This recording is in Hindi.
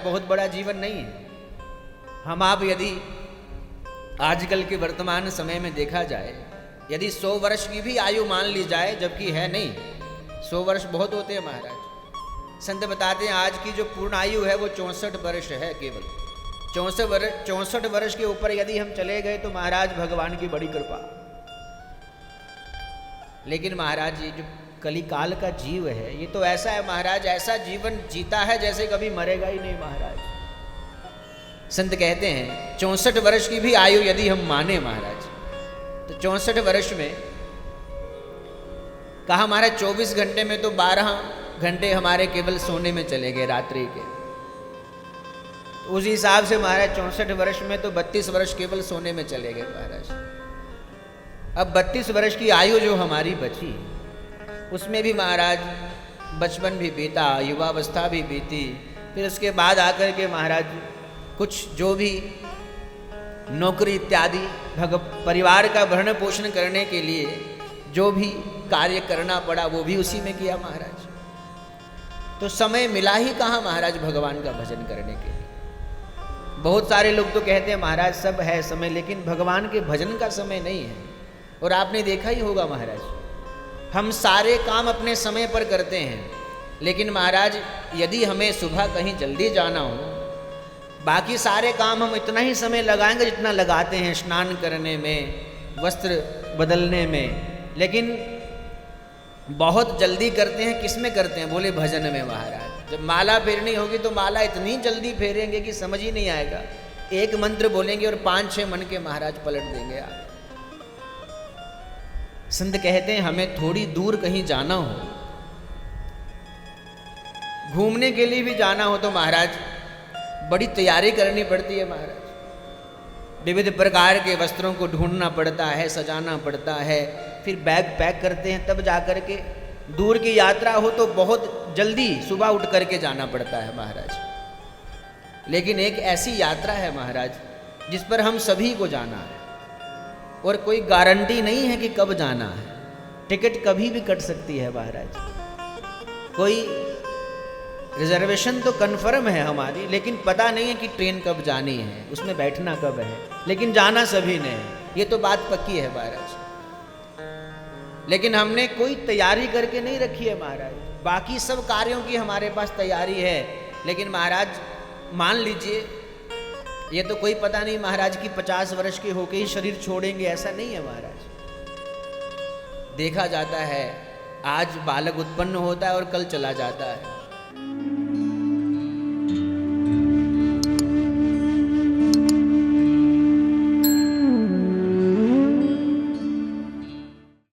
बहुत बड़ा जीवन नहीं है। हम आप यदि आजकल के वर्तमान समय में देखा जाए, यदि 100 वर्ष की भी आयु मान ली जाए, जबकि है नहीं, 100 वर्ष बहुत होते हैं महाराज। संत बताते हैं आज की जो पूर्ण आयु है वो 64 वर्ष है केवल। 64 वर्ष के ऊपर यदि हम चले गए तो महाराज भगवान की बड़ी कृपा। लेकिन महाराज ये जो कलिकाल का जीव है ये तो ऐसा है महाराज, ऐसा जीवन जीता है जैसे कभी मरेगा ही नहीं महाराज। संत कहते हैं 64 वर्ष की भी आयु यदि हम माने महाराज, तो 64 वर्ष में कहा महाराज 24 घंटे में तो 12 घंटे हमारे केवल सोने में चले गए रात्रि के। उस हिसाब से महाराज 64 वर्ष में तो 32 वर्ष केवल सोने में चले गए महाराज। अब 32 वर्ष की आयु जो हमारी बची उसमें भी महाराज बचपन भी बीता, युवावस्था भी बीती, फिर उसके बाद आकर के महाराज कुछ जो भी नौकरी इत्यादि परिवार का भरण पोषण करने के लिए जो भी कार्य करना पड़ा वो भी उसी में किया महाराज। तो समय मिला ही कहाँ महाराज भगवान का भजन करने के लिए। बहुत सारे लोग तो कहते हैं महाराज सब है समय, लेकिन भगवान के भजन का समय नहीं है। और आपने देखा ही होगा महाराज, हम सारे काम अपने समय पर करते हैं, लेकिन महाराज यदि हमें सुबह कहीं जल्दी जाना हो, बाकी सारे काम हम इतना ही समय लगाएंगे जितना लगाते हैं स्नान करने में, वस्त्र बदलने में, लेकिन बहुत जल्दी करते हैं। किस में करते हैं? बोले भजन में महाराज। जब माला फेरनी होगी तो माला इतनी जल्दी फेरेंगे कि समझ ही नहीं आएगा। एक मंत्र बोलेंगे और 5-6 मन के महाराज पलट देंगे आप। संत कहते हैं हमें थोड़ी दूर कहीं जाना हो, घूमने के लिए भी जाना हो तो महाराज बड़ी तैयारी करनी पड़ती है महाराज। विविध प्रकार के वस्त्रों को ढूंढना पड़ता है, सजाना पड़ता है, फिर बैग पैक करते हैं, तब जाकर के दूर की यात्रा हो तो बहुत जल्दी सुबह उठ करके जाना पड़ता है महाराज। लेकिन एक ऐसी यात्रा है महाराज जिस पर हम सभी को जाना है और कोई गारंटी नहीं है कि कब जाना है। टिकट कभी भी कट सकती है महाराज। कोई रिजर्वेशन तो कन्फर्म है हमारी, लेकिन पता नहीं है कि ट्रेन कब जानी है, उसमें बैठना कब है, लेकिन जाना सभी ने है, ये तो बात पक्की है महाराज। लेकिन हमने कोई तैयारी करके नहीं रखी है महाराज। बाकी सब कार्यों की हमारे पास तैयारी है, लेकिन महाराज मान लीजिए ये तो कोई पता नहीं महाराज की 50 वर्ष के होके ही शरीर छोड़ेंगे, ऐसा नहीं है महाराज। देखा जाता है आज बालक उत्पन्न होता है और कल चला जाता है।